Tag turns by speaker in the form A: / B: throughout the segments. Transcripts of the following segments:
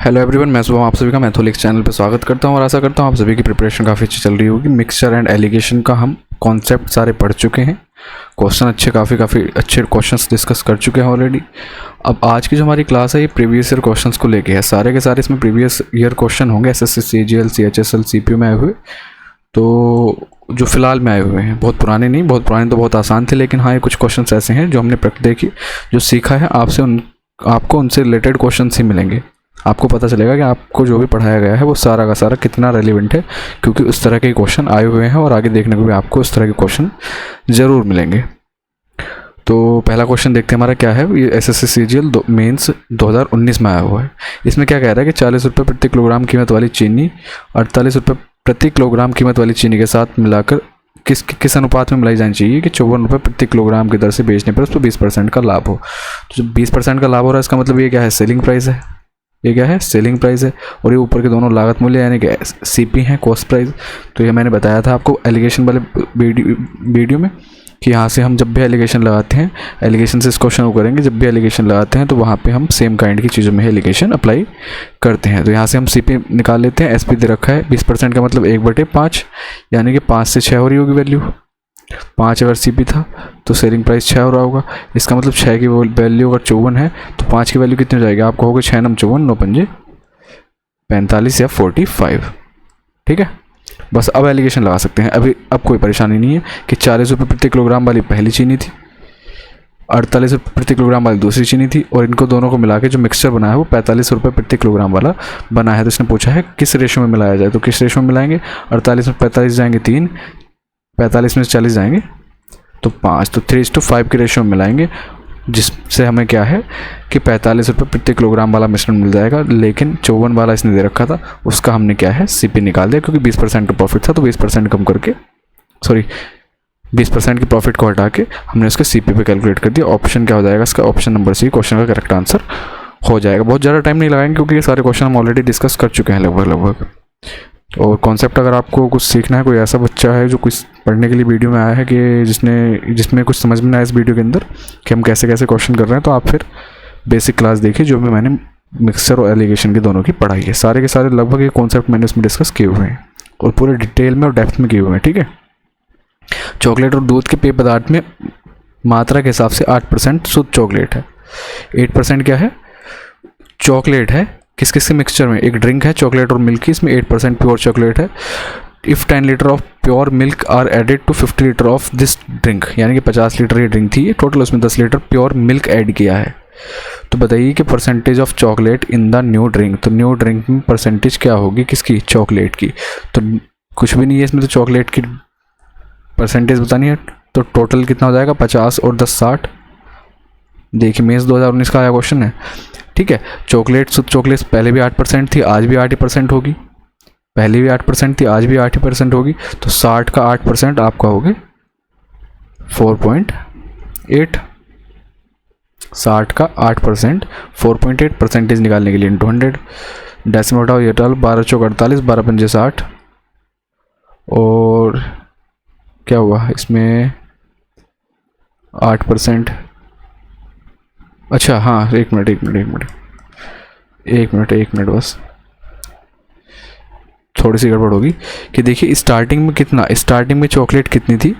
A: Hello everyone, मैं सुबह आप सभी का मैथोलिक्स चैनल पर स्वागत करता हूं और आशा करता हूं आप सभी की प्रिपरेशन काफ़ी अच्छी चल रही होगी। मिक्सचर एंड एलिगेशन का हम कॉन्सेप्ट सारे पढ़ चुके हैं। क्वेश्चन काफ़ी अच्छे क्वेश्चंस डिस्कस कर चुके हैं ऑलरेडी। अब आज की जो हमारी क्लास है ये प्रीवियस ईयर क्वेश्चंस को लेके है। सारे के सारे इसमें प्रीवियस ईयर क्वेश्चन होंगे, SSC, CGL, CHSL, CPU में आए हुए, तो जो फिलहाल में आए हुए हैं। बहुत पुराने नहीं, बहुत पुराने तो बहुत आसान थे, लेकिन हाँ ये कुछ क्वेश्चंस ऐसे हैं जो हमने देखी, जो सीखा है आपको उनसे रिलेटेड क्वेश्चन ही मिलेंगे। आपको पता चलेगा कि आपको जो भी पढ़ाया गया है वो सारा का सारा कितना रेलिवेंट है, क्योंकि उस तरह के क्वेश्चन आए हुए हैं और आगे देखने को भी आपको उस तरह के क्वेश्चन ज़रूर मिलेंगे। तो पहला क्वेश्चन देखते हैं हमारा क्या है। ये SSC CGL मेंस 2019 में आया हुआ है। इसमें क्या कह रहा है कि 40 रुपये प्रति किलोग्राम कीमत वाली चीनी 48 रुपये प्रति किलोग्राम कीमत वाली चीनी के साथ मिलाकर किस अनुपात में मिलाई जानी चाहिए कि 54 रुपये प्रति किलोग्राम की दर से बेचने पर उसको 20% का लाभ हो। तो जो 20% का लाभ हो रहा है, इसका मतलब ये क्या है, सेलिंग प्राइस है। ये क्या है, सेलिंग प्राइस है। और ये ऊपर के दोनों लागत मूल्य यानी कि CP हैं, कॉस्ट प्राइस। तो ये मैंने बताया था आपको एलिगेशन वाले वीडियो में कि यहाँ से हम जब भी एलिगेशन लगाते हैं, एलिगेशन से इस क्वेश्चन को करेंगे, जब भी एलिगेशन लगाते हैं तो वहाँ पे हम सेम काइंड की चीज़ों में एलिगेशन अप्लाई करते हैं। तो यहाँ से हम CP निकाल लेते हैं। SP दे रखा है 20% का मतलब 1/5, यानी कि 5 से 6 हो रही होगी वैल्यू। 5 अगर CP था तो सेलिंग प्राइस 6 हो रहा होगा। इसका मतलब 6 की वैल्यू अगर 54 है तो 5 की वैल्यू कितनी हो जाएगी, आपको होगा 6 9 54 9 5 45 या 45। ठीक है, बस अब एलिगेशन लगा सकते हैं। अब कोई परेशानी नहीं है कि 40 रुपये प्रति किलोग्राम वाली पहली चीनी थी, 48 रुपये प्रति किलोग्राम वाली दूसरी चीनी थी, और इनको दोनों को मिला के जो मिक्सचर बना है वो 45 रुपये प्रति किलोग्राम वाला बना है। तो इसने पूछा है किस रेशो में मिलाया जाए, तो किस रेशो में मिलाएंगे। 48 में 45 जाएंगे 3, 45 में 40 जाएंगे तो 5, तो 3:5 के रेशो में मिलाएंगे, जिससे हमें क्या है कि 45 रुपये प्रति किलोग्राम वाला मिश्रण मिल जाएगा। लेकिन 54 वाला इसने दे रखा था, उसका हमने क्या है CP निकाल दिया, क्योंकि 20% का प्रॉफिट था तो 20% कम करके 20% की प्रॉफिट को हटा के हमने उसके CP पे कैलकुलेट कर दिया। ऑप्शन क्या हो जाएगा इसका, ऑप्शन नंबर C क्वेश्चन का करेक्ट आंसर हो जाएगा। बहुत ज़्यादा टाइम नहीं लगाएंगे क्योंकि ये सारे क्वेश्चन हम ऑलरेडी डिस्कस कर चुके हैं लगभग। और कॉन्सेप्ट अगर आपको कुछ सीखना है, कोई ऐसा बच्चा है जो कुछ पढ़ने के लिए वीडियो में आया है कि जिसमें कुछ समझ में आया इस वीडियो के अंदर कि हम कैसे कैसे क्वेश्चन कर रहे हैं, तो आप फिर बेसिक क्लास देखिए जो भी मैंने मिक्सचर और एलिगेशन की दोनों की पढ़ाई है। सारे के सारे लगभग ये कॉन्सेप्ट मैंने उसमें डिस्कस किए हुए हैं और पूरे डिटेल में और डेप्थ में किए हुए हैं। ठीक है, चॉकलेट और दूध के पेय पदार्थ में मात्रा के हिसाब से 8% शुद्ध चॉकलेट है, 8% क्या है, चॉकलेट है। किस किस के मिक्सचर में, एक ड्रिंक है चॉकलेट और मिल्क की, इसमें 8% प्योर चॉकलेट है। If 10 litre of pure milk are added to 50 litre of this drink, यानी कि 50 लीटर ये ड्रिंक थी, ये टोटल उसमें 10 लीटर प्योर मिल्क ऐड किया है। तो बताइए कि percentage of chocolate in the new drink. तो न्यू ड्रिंक में परसेंटेज क्या होगी, किसकी, चॉकलेट की। तो कुछ भी नहीं है इसमें, तो चॉकलेट की परसेंटेज बतानी है। तो टोटल कितना हो जाएगा, 50 और 10 60। देखिए मेंस 2019 का आया क्वेश्चन है। ठीक है, चॉकलेट शुद्ध चॉकलेट पहले भी 8% थी, आज भी 8% होगी। पहले भी 8% थी, आज भी 8% होगी। तो 60 का 8% आपका हो गया 4.8। 60 का 8% 4.8 परसेंटेज निकालने के लिए इंटू 100। डेसिमल उठाओ, ये 12 चौक 48, 12 पंजे 60। और क्या हुआ इसमें 8%। अच्छा हाँ, एक मिनट बस, थोड़ी सी गड़बड़ होगी कि देखिए स्टार्टिंग में चॉकलेट कितनी थी,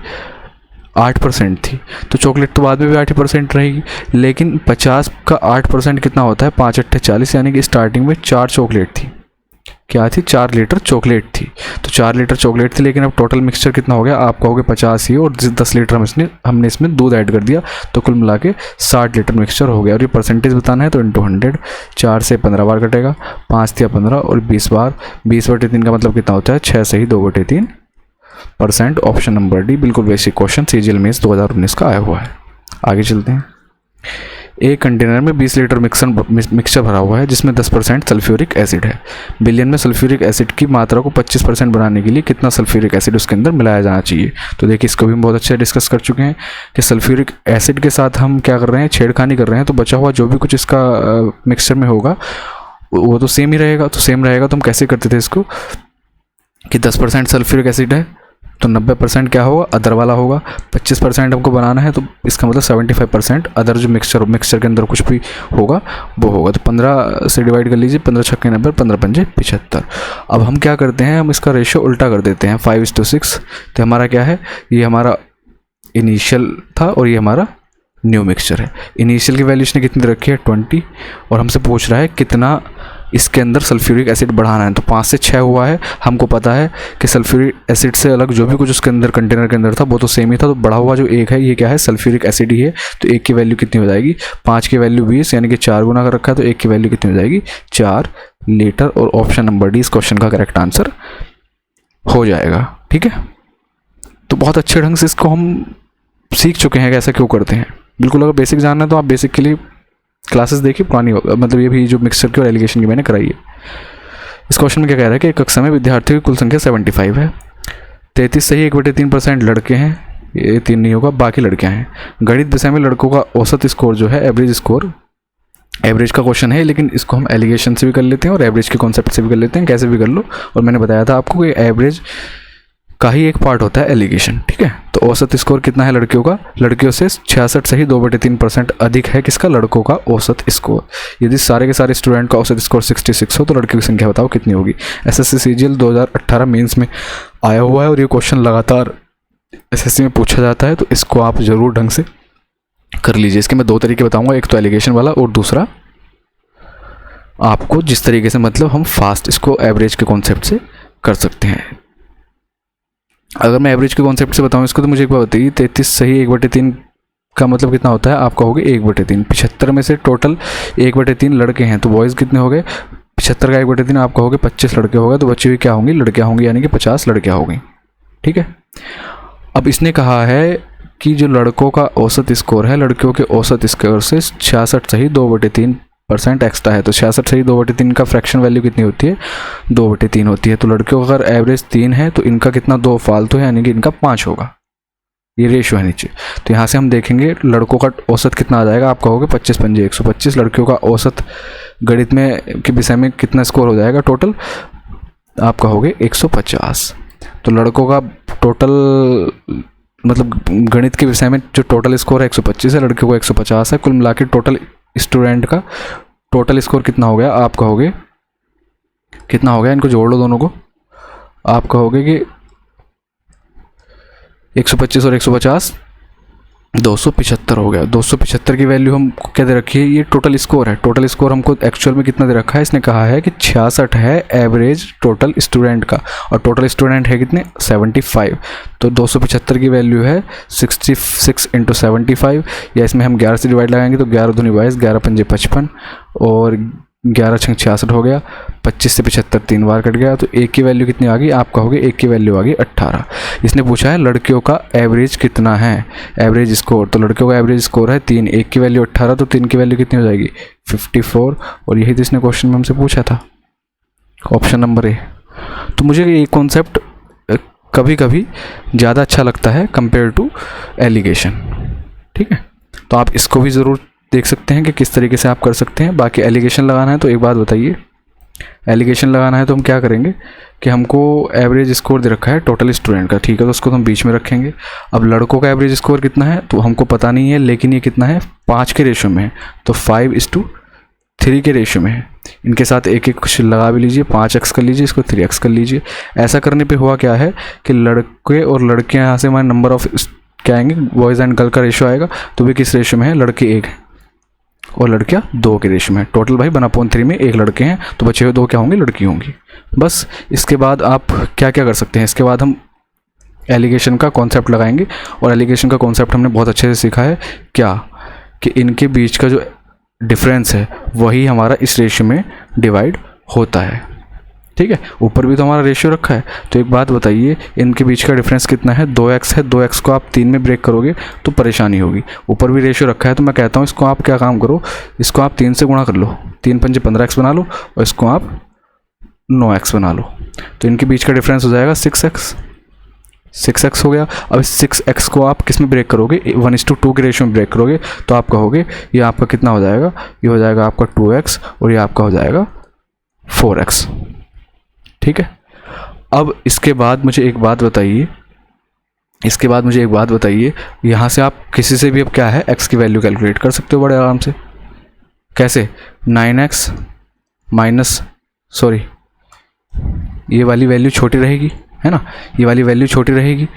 A: 8% थी। तो चॉकलेट तो बाद में भी 8% रहेगी, लेकिन 50 का 8% कितना होता है, 5 8 40, यानी कि स्टार्टिंग में 4 चॉकलेट थी। क्या थी, 4 लीटर चॉकलेट थी। तो 4 लीटर चॉकलेट थी, लेकिन अब टोटल मिक्सचर कितना हो गया, आपका हो गया 50 ही, और 10 लीटर हमने इसमें दूध ऐड कर दिया, तो कुल मिला के 60 लीटर मिक्सचर हो गया। और ये परसेंटेज बताना है तो इंटू 100। 4 से 15 बार कटेगा, 5 या 15 और 20 बार, 20/3 का मतलब कितना होता है, 6 से ही 2/3%। ऑप्शन नंबर D बिल्कुल बेसिक क्वेश्चन CGL मेंस 2019 का आया हुआ है। आगे चलते हैं। एक कंटेनर में 20 लीटर मिक्सचर भरा हुआ है जिसमें 10% सल्फ्यूरिक एसिड है। बिलियन में सल्फ्यूरिक एसिड की मात्रा को 25% बनाने के लिए कितना सल्फ्यूरिक एसिड उसके अंदर मिलाया जाना चाहिए। तो देखिए इसको भी हम बहुत अच्छे से डिस्कस कर चुके हैं कि सल्फ्यूरिक एसिड के साथ हम क्या कर रहे हैं, छेड़खानी कर रहे हैं। तो बचा हुआ जो भी कुछ इसका मिक्सचर में होगा वो तो सेम ही रहेगा। तो सेम रहेगा तो हम कैसे करते थे इसको कि 10% सल्फ्यूरिक एसिड है तो 90% क्या होगा, अदर वाला होगा। 25% हमको बनाना है, तो इसका मतलब 75% अदर जो मिक्सचर के अंदर कुछ भी होगा वो होगा। तो 15 से डिवाइड कर लीजिए, 15 छक्के 90, 15 पंजे 75। अब हम क्या करते हैं, हम इसका रेशियो उल्टा कर देते हैं, 5:6। तो हमारा क्या है, ये हमारा इनिशियल था और ये हमारा न्यू मिक्सचर है। इनिशियल की वैल्यू इसने कितनी रखी है, 20, और हमसे पूछ रहा है कितना इसके अंदर सल्फ्यूरिक एसिड बढ़ाना है। तो 5 से 6 हुआ है, हमको पता है कि सल्फ्यूरिक एसिड से अलग जो भी कुछ उसके अंदर कंटेनर के अंदर था वो तो सेम ही था। तो बढ़ा हुआ जो 1 है ये क्या है, सल्फ्यूरिक एसिड ही है। तो 1 की वैल्यू कितनी हो जाएगी, 5 की वैल्यू 20, यानी कि 4 गुना कर रखा है। तो 1 की वैल्यू कितनी हो जाएगी, 4 लीटर। और ऑप्शन नंबर डी इस क्वेश्चन का करेक्ट आंसर हो जाएगा। ठीक है, तो बहुत अच्छे ढंग से इसको हम सीख चुके हैं कि ऐसा क्यों करते हैं। बिल्कुल, अगर बेसिक जानना है तो आप बेसिक के लिए क्लासेस देखिए पुरानी, मतलब ये भी जो मिक्सचर की और एलिगेशन की मैंने कराई है। इस क्वेश्चन में क्या कह रहा है कि एक कक्षा में विद्यार्थियों की कुल संख्या 75 है। 33 सही 1/3% लड़के हैं, ये 3 नहीं होगा, बाकी लड़कियां हैं। गणित विषय में लड़कों का औसत स्कोर जो है, एवरेज स्कोर, एवरेज का क्वेश्चन है, लेकिन इसको हम एलिगेशन से भी कर लेते हैं और एवरेज के कॉन्सेप्ट से भी कर लेते हैं, कैसे भी कर लो। और मैंने बताया था आपको कि एवरेज का ही एक पार्ट होता है एलिगेशन। ठीक है, तो औसत स्कोर कितना है लड़कियों का, लड़कियों से 66 सही 2/3% अधिक है किसका, लड़कों का औसत स्कोर। यदि सारे के सारे स्टूडेंट का औसत स्कोर 66 हो तो लड़कियों की संख्या बताओ कितनी होगी। SSC CGL 2018 मेंस में आया हुआ है और ये क्वेश्चन लगातार SSC में पूछा जाता है, तो इसको आप ज़रूर ढंग से कर लीजिए। इसके मैं 2 तरीके बताऊँगा, एक तो एलिगेशन वाला और दूसरा आपको जिस तरीके से मतलब हम फास्ट इसको एवरेज के कॉन्सेप्ट से कर सकते हैं। अगर मैं एवरेज के कॉन्सेप्ट से बताऊं इसको, तो मुझे एक बात बताइए, 33 सही 1/3 का मतलब कितना होता है, आप कहोगे 1/3। 75 में से टोटल 1/3 लड़के हैं, तो बॉयज़ कितने हो गए, 75 का 1/3 आप कहोगे 25 लड़के हो गए, तो बच्चे भी क्या होंगी, लड़कियां होंगी, यानी कि 50 लड़कियां हो गई। ठीक है, अब इसने कहा है कि जो लड़कों का औसत स्कोर है, लड़कियों के औसत स्कोर से 66 सही 2/3% एक्स्ट्रा है। तो 66 सही 2/3 का फ्रैक्शन वैल्यू कितनी होती है, 2/3 होती है। तो लड़कियों का अगर एवरेज 3 है तो इनका कितना 2 फालतू है, यानी कि इनका 5 होगा। ये रेशियो है नीचे। तो यहाँ से हम देखेंगे लड़कों का औसत कितना आ जाएगा, आप कहोगे 25 पंजे 125। लड़कियों का औसत गणित में के विषय में कितना स्कोर हो जाएगा टोटल, आप कहोगे 150। तो लड़कों का टोटल मतलब गणित के विषय में जो टोटल स्कोर है 125 है, लड़कियों को 150 है। कुल मिला के टोटल स्टूडेंट का टोटल स्कोर कितना हो गया, आप कहोगे कितना हो गया, इनको जोड़ लो दोनों को, आप कहोगे कि 125 और 150 275 हो गया। 275 की वैल्यू हम क्या दे रखी है, ये टोटल स्कोर है। टोटल स्कोर हमको एक्चुअल में कितना दे रखा है, इसने कहा है कि 66 है एवरेज टोटल स्टूडेंट का, और टोटल स्टूडेंट है कितने 75। तो 275 की वैल्यू है 66 × 75, या इसमें हम 11 से डिवाइड लगाएंगे तो 11 दूनी 22, 11 पंजे 55 और 11 छंग 66 हो गया। 25 से 75 3 बार कट गया, तो 1 की वैल्यू कितनी आ गई, आप कहोगे 1 की वैल्यू आ गई 18। इसने पूछा है लड़कियों का एवरेज कितना है, एवरेज स्कोर। तो लड़कियों का एवरेज स्कोर है 3, 1 की वैल्यू 18, तो 3 की वैल्यू कितनी हो जाएगी 54। और यही तो इसने क्वेश्चन में हमसे पूछा था, ऑप्शन नंबर ए। तो मुझे ये कॉन्सेप्ट कभी कभी ज़्यादा अच्छा लगता है कंपेयर टू एलिगेशन। ठीक है, तो आप इसको भी ज़रूर देख सकते हैं कि किस तरीके से आप कर सकते हैं। बाकी एलिगेशन लगाना है तो एक बात बताइए, एलिगेशन लगाना है तो हम क्या करेंगे कि हमको एवरेज स्कोर दे रखा है टोटल स्टूडेंट का, ठीक है, तो उसको तो हम बीच में रखेंगे। अब लड़कों का एवरेज स्कोर कितना है तो हमको पता नहीं है, लेकिन ये कितना है 5 के रेशियो में है, तो 5:3 के रेशियो में है। इनके साथ एक एक कुछ लगा भी लीजिए, 5x कर लीजिए, इसको 3x कर लीजिए। ऐसा करने पे हुआ क्या है कि लड़के और लड़कियां यहाँ से हमारे नंबर ऑफ क्या आएंगे, बॉयज़ एंड गर्ल का रेशियो आएगा, तो भी किस रेशियो में है, लड़के 1 हैं और लड़कियां 2 के रेशियो में। टोटल भाई 1/3 में 1 लड़के हैं, तो बचे हुए 2 क्या होंगे, लड़की होंगी। बस इसके बाद आप क्या क्या कर सकते हैं, इसके बाद हम एलिगेशन का कॉन्सेप्ट लगाएंगे, और एलिगेशन का कॉन्सेप्ट हमने बहुत अच्छे से सीखा है क्या, कि इनके बीच का जो डिफरेंस है वही हमारा इस रेशियो में डिवाइड होता है। ठीक है, ऊपर भी तो हमारा रेशियो रखा है। तो एक बात बताइए, इनके बीच का डिफरेंस कितना है, 2x है। 2x को आप 3 में ब्रेक करोगे तो परेशानी होगी। ऊपर भी रेशियो रखा है, तो मैं कहता हूँ इसको आप क्या काम करो, इसको आप 3 से गुणा कर लो, 3 पंजे 15x बना लो, और इसको आप 9x बना लो। तो इनके बीच का डिफरेंस हो जाएगा 6x हो गया। अब 6x को आप किस में ब्रेक करोगे, 1:2 के रेशियो में ब्रेक करोगे, तो आप कहोगे ये आपका कितना हो जाएगा, ये हो जाएगा आपका 2x, और ये आपका हो जाएगा 4x। ठीक है, अब इसके बाद मुझे एक बात बताइए इसके बाद मुझे एक बात बताइए, यहाँ से आप किसी से भी अब क्या है x की वैल्यू कैलकुलेट कर सकते हो बड़े आराम से। कैसे? 9x माइनस, सॉरी ये वाली वैल्यू छोटी रहेगी, है ना, ये वाली वैल्यू छोटी रहेगी,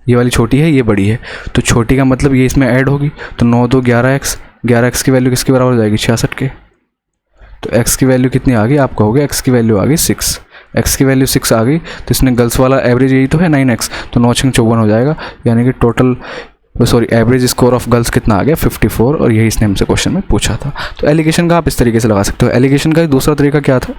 A: ये वाली छोटी है, ये बड़ी है, तो छोटी का मतलब ये इसमें ऐड होगी, तो 9 2 11x, 11x की वैल्यू किसके बराबर हो जाएगी? 66 के। तो x की वैल्यू कितनी आ गई? आप कहोगे x की वैल्यू आ गई 6, x की वैल्यू 6 आ गई, तो इसमें गर्ल्स वाला एवरेज यही तो है 9x, तो 9 6 54 हो जाएगा, यानी कि total sorry average score of girls कितना आ गया? 54, और यही इसने हमसे क्वेश्चन में पूछा था। तो एलिगेशन का आप इस तरीके से लगा सकते हो। एलिगेशन का दूसरा तरीका क्या था,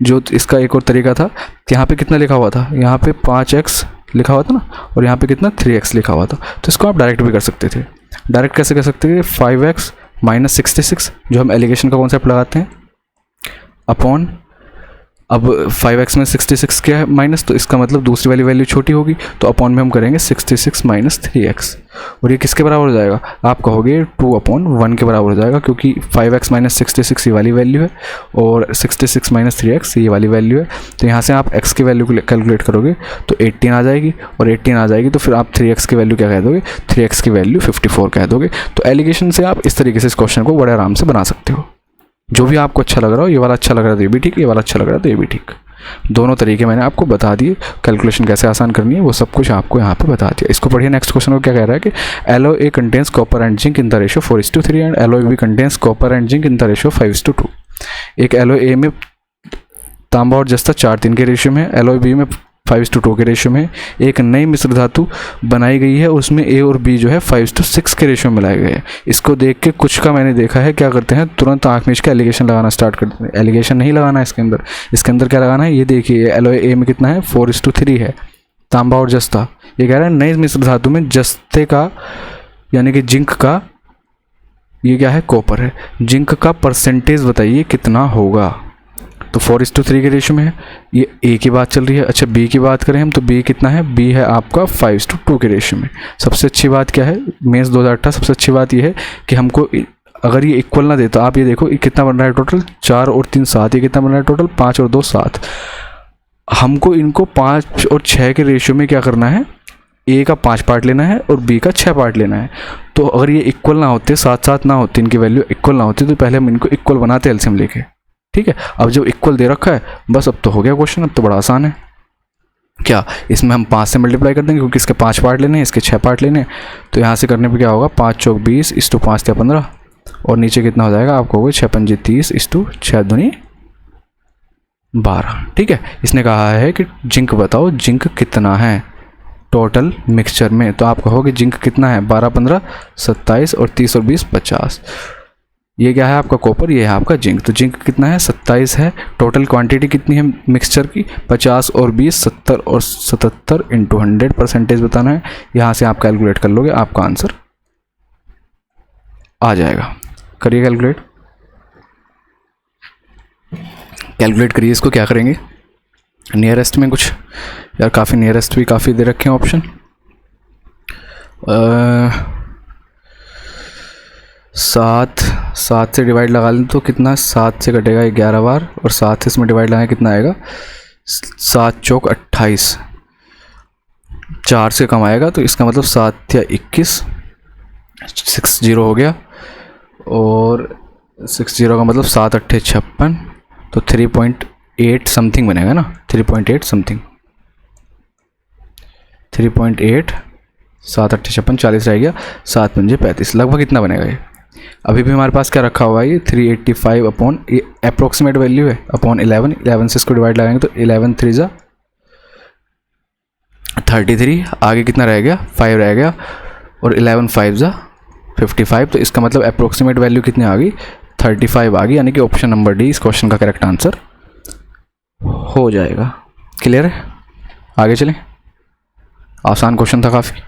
A: जो इसका एक और तरीका था, यहाँ पे कितना लिखा हुआ था? यहाँ पे 5x लिखा हुआ था ना, और यहाँ पे कितना 3x लिखा हुआ था, तो इसको आप डायरेक्ट भी कर सकते थे। डायरेक्ट कैसे कर सकते थे? 5x माइनस 66, जो हम एलिगेशन का कॉन्सेप्ट लगाते हैं, अपॉन, अब 5x में 66 क्या है माइनस, तो इसका मतलब दूसरी वाली वैल्यू छोटी होगी, तो अपॉन में हम करेंगे 66 माइनस 3x, और ये किसके बराबर हो जाएगा? आप कहोगे 2/1 के बराबर हो जाएगा, क्योंकि 5x माइनस 66 ये वाली वैल्यू है और 66 माइनस 3x ये वाली वैल्यू है। तो यहाँ से आप x की वैल्यू कैलकुलेट करोगे तो 18 आ जाएगी, और 18 आ जाएगी तो फिर आप 3x की वैल्यू क्या कह दोगे? 3x की वैल्यू 54 कह दोगे। तो एलिगेशन से आप इस तरीके से इस क्वेश्चन को बड़े आराम से बना सकते हो। जो भी आपको अच्छा लग रहा हो, ये वाला अच्छा लग रहा है तो ये भी ठीक, ये वाला अच्छा लग रहा है तो ये भी ठीक, दोनों तरीके मैंने आपको बता दिए। कैलकुलेशन कैसे आसान करनी है वो सब कुछ आपको यहाँ पे बता दिया। इसको पढ़िए। नेक्स्ट क्वेश्चन को क्या कह रहा है कि alloy contains copper and zinc in the ratio 4:3 and alloy B contains copper and zinc in the ratio 5:2। एक एलओए में तांबा और जस्ता 4:3 के रेशियो में, एलओए बी में 5:2 के रेशियो में एक नई मिश्र धातु बनाई गई है, उसमें ए और बी जो है 5:6 के रेशियो में मिलाए गए हैं। इसको देख के कुछ का मैंने देखा है क्या करते हैं, तुरंत आंख में इसका एलिगेशन लगाना स्टार्ट कर देते हैं। एलिगेशन नहीं लगाना है इसके अंदर क्या लगाना है, ये देखिए एलओए ए में कितना है 4:3 है, तांबा और जस्ता। ये कह रहा है नई मिश्र धातु में जस्ते का यानी कि जिंक का, ये क्या है कॉपर है, जिंक का परसेंटेज बताइए कितना होगा। तो 4:3 के रेशियो में है, ये ए की बात चल रही है। अच्छा बी की बात करें हम तो बी कितना है, बी है आपका 5:2 के रेशियो में। सबसे अच्छी बात क्या है मेंस 2018, सबसे अच्छी बात ये है कि हमको अगर ये इक्वल ना दे तो आप ये देखो ये कितना बन रहा है टोटल, 4 और 3 7, ये कितना बन रहा है टोटल 5 और 2 7। हमको इनको 5 और 6 के रेशियो में क्या करना है, ए का 5 पार्ट लेना है और बी का 6 पार्ट लेना है। तो अगर ये इक्वल ना होते, 7 ना होती, इनकी वैल्यू इक्वल ना होती, तो पहले हम इनको इक्वल बनाते एलसीएम लेके, ठीक है। अब जब इक्वल दे रखा है बस अब तो हो गया क्वेश्चन, अब तो बड़ा आसान है। क्या इसमें हम 5 से मल्टीप्लाई कर देंगे क्योंकि इसके 5 पार्ट लेने हैं, इसके 6 पार्ट लेने हैं। तो यहाँ से करने पे क्या होगा, 5 चौक 20 इस टू 5 या 15, और नीचे कितना हो जाएगा आपको होगा 6 पंजे 30 इस टू 6 दूनी 12, ठीक है। इसने कहा है कि जिंक बताओ, जिंक कितना है टोटल मिक्सचर में, तो आप कहोगे जिंक कितना है 12 15 27 और 30 और 20 50। ये क्या है आपका कॉपर, ये है आपका जिंक। तो जिंक कितना है 27 है। टोटल क्वांटिटी कितनी है मिक्सचर की 50 और 20 70 और 77 इंटू 100 परसेंटेज बताना है। यहाँ से आप कैलकुलेट कर लोगे, आपका आंसर आ जाएगा। करिए कैलकुलेट करिए इसको। क्या करेंगे नियरेस्ट में कुछ, यार काफ़ी नियरेस्ट भी काफ़ी दे रखे हैं ऑप्शन। 7 से डिवाइड लगा लें तो कितना, 7 से कटेगा 11 बार, और 7 से इसमें डिवाइड लगाएं कितना आएगा 7 चौक 28, 4 से कम आएगा, तो इसका मतलब 7 या 21 60 हो गया, और 60 का मतलब 7 8 56, तो 3.8 समथिंग बनेगा ना, 3.8 समथिंग, 3.8 7 8 56 40 रह गया, 7 पंजे 35, लगभग इतना बनेगा ये। अभी भी हमारे पास क्या रखा हुआ है, ये 385 अपॉन, ये अप्रोक्सीमेट वैल्यू है, अपॉन 11 से इसको डिवाइड लगाएंगे तो 11 3 जा 33, आगे कितना रह गया 5 रह गया, और 11 5 जा 55, तो इसका मतलब अप्रोक्सीमेट वैल्यू कितनी आ गई 35 आ गई, यानी कि ऑप्शन नंबर डी इस क्वेश्चन का करेक्ट आंसर हो जाएगा। क्लियर है, आगे चलें। आसान क्वेश्चन था काफ़ी।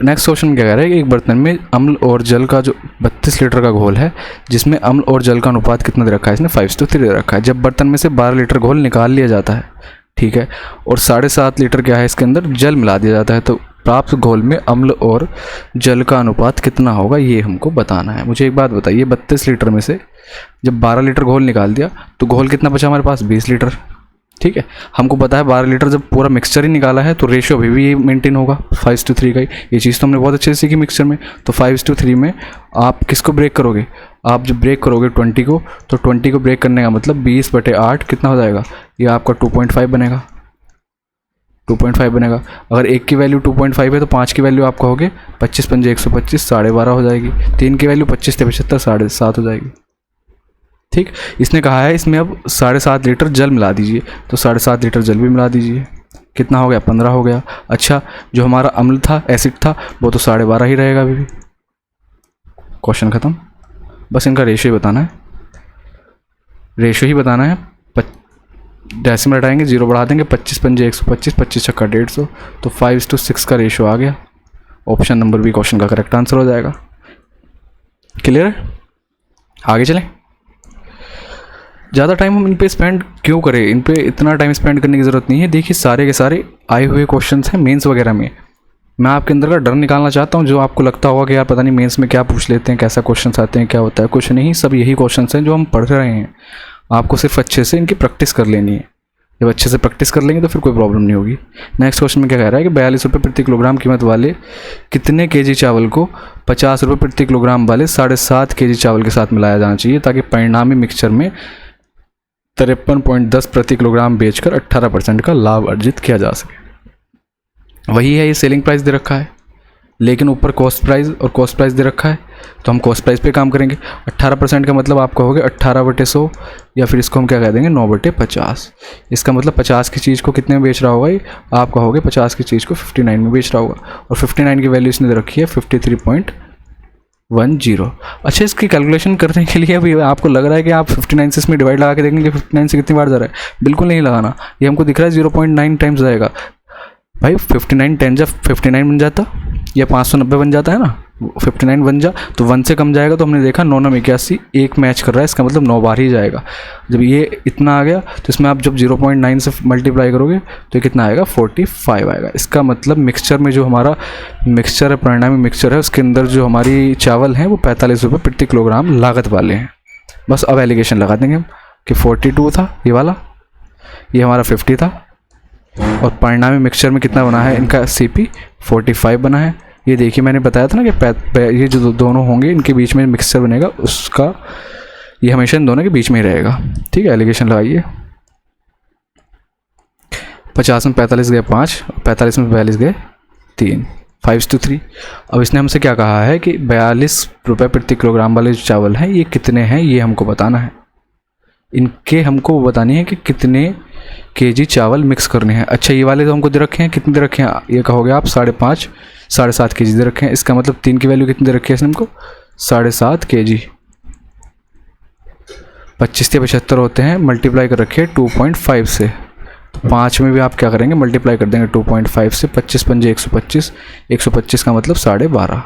A: नेक्स्ट क्वेश्चन क्या कह रहा है कि एक बर्तन में अम्ल और जल का जो 32 लीटर का घोल है, जिसमें अम्ल और जल का अनुपात कितना दे रखा है, इसने 5:3 दे रखा है। जब बर्तन में से 12 लीटर घोल निकाल लिया जाता है, ठीक है, और 7.5 लीटर क्या है इसके अंदर जल मिला दिया जाता है, तो प्राप्त घोल में अम्ल और जल का अनुपात कितना होगा, ये हमको बताना है। मुझे एक बात बताइए, 32 लीटर में से जब 12 लीटर घोल निकाल दिया तो घोल कितना बचा हमारे पास 20 लीटर, ठीक है, हमको पता है 12 लीटर जब पूरा मिक्सचर ही निकाला है तो रेशियो अभी भी मेंटेन होगा 5:3 का ही। ये चीज़ तो हमने बहुत अच्छे से सीखी मिक्सचर में। तो 5:3 में आप किसको ब्रेक करोगे, आप जब ब्रेक करोगे 20 को, तो 20 को ब्रेक करने का मतलब 20/8 कितना हो जाएगा, ये आपका 2.5 बनेगा, 2.5 बनेगा। अगर एक की वैल्यू 2.5 है तो 5 की वैल्यू आप कहोगे 25 पंजे 125, 12.5 हो जाएगी। 3 की वैल्यू 25 से 75, 7.5 हो जाएगी। ठीक, इसने कहा है इसमें अब 7.5 लीटर जल मिला दीजिए, तो 7.5 लीटर जल भी मिला दीजिए, कितना हो गया, 15 हो गया। अच्छा, जो हमारा अम्ल था, एसिड था, वो तो 12.5 ही रहेगा अभी भी। क्वेश्चन खत्म, बस इनका रेशियो ही बताना है, रेशियो ही बताना है। डेसिमल हटाएंगे, 0 बढ़ा देंगे, 25 पंजे 125, 25 छक्का 150, तो 5:6 का रेशियो आ गया। ऑप्शन नंबर बी क्वेश्चन का करेक्ट आंसर हो जाएगा। क्लियर है, आगे चलें। ज़्यादा टाइम हम इन पे स्पेंड क्यों करें, इन पे इतना टाइम स्पेंड करने की ज़रूरत नहीं है। देखिए सारे के सारे आए हुए क्वेश्चंस हैं मेंस वगैरह में। मैं आपके अंदर का डर निकालना चाहता हूँ, जो आपको लगता होगा कि यार पता नहीं मेंस में क्या पूछ लेते हैं, कैसा क्वेश्चंस आते हैं, क्या होता है। कुछ नहीं, सब यही क्वेश्चंस हैं जो हम पढ़ रहे हैं। आपको सिर्फ अच्छे से इनकी प्रैक्टिस कर लेनी है। जब अच्छे से प्रैक्टिस कर लेंगे तो फिर कोई प्रॉब्लम नहीं होगी। नेक्स्ट क्वेश्चन में क्या कह रहा है कि 42 रुपये प्रति किलोग्राम कीमत वाले कितने केजी चावल को 50 रुपये प्रति किलोग्राम वाले 7.5 केजी चावल के साथ मिलाया जाना चाहिए, ताकि परिणामी मिक्सचर में 53.10 प्रति किलोग्राम बेचकर 18% का लाभ अर्जित किया जा सके। वही है, ये सेलिंग प्राइस दे रखा है, लेकिन ऊपर कॉस्ट प्राइस और कॉस्ट प्राइस दे रखा है, तो हम कॉस्ट प्राइस पे काम करेंगे। 18% का मतलब आप कहोगे 18/100, या फिर इसको हम क्या कह देंगे 9/50। इसका मतलब 50 की चीज़ को कितने में बेच रहा होगा ये, आप कहोगे 50 की चीज़ को 59 में बेच रहा होगा, और 59 की वैल्यू इसने दे रखी है 53.10। अच्छा, इसकी कैलकुलेशन करने के लिए अभी आपको लग रहा है कि आप 59 से इसमें डिवाइड लगा के देखेंगे 59 से कितनी बार जा रहा है, बिल्कुल नहीं लगाना। ये हमको दिख रहा है 0.9 टाइम्स जाएगा। भाई 59 10 जब 59 बन जाता या 590 बन जाता है ना, 59 बन जा तो 1 से कम जाएगा, तो हमने देखा 9 9 81 एक मैच कर रहा है, इसका मतलब 9 बार ही जाएगा। जब ये इतना आ गया तो इसमें आप जब 0.9 से मल्टीप्लाई करोगे तो ये कितना आएगा 45 आएगा। इसका मतलब मिक्सचर में जो हमारा मिक्सचर है, परिणामी मिक्सचर है, उसके अंदर जो हमारी चावल हैं वो 45 रुपये प्रति किलोग्राम लागत वाले हैं। बस अब एलिगेशन लगा देंगे हम कि 42 था ये वाला, ये हमारा 50 था, और परिणामी मिक्सचर में कितना बना है इनका CP 45 बना है। ये देखिए मैंने बताया था ना कि ये जो दोनों होंगे इनके बीच में मिक्सचर बनेगा, उसका ये हमेशा इन दोनों के बीच में ही रहेगा। ठीक है, एलिगेशन लगाइए। 50 में 45 गए 5, 45 में 42 गए 3, 5:3। अब इसने हमसे क्या कहा है कि 42 रुपये प्रति किलोग्राम वाले जो चावल हैं ये कितने हैं, ये हमको बताना है। इनके हमको बतानी है कि कितने केजी चावल मिक्स करने हैं। अच्छा, ये वाले तो हमको दे रखे हैं, कितने दे रखे हैं, ये कहोगे आप 5.5 7.5 केजी दे रखे हैं। इसका मतलब 3 की वैल्यू कितनी दे रखी है इसने हमको 7.5 केजी। 25 से 75 होते हैं, मल्टीप्लाई कर रखे 2.5 से, तो 5 में भी आप क्या करेंगे मल्टीप्लाई कर देंगे 2.5 से। 25 पंजे 125, 125 का मतलब 12.5।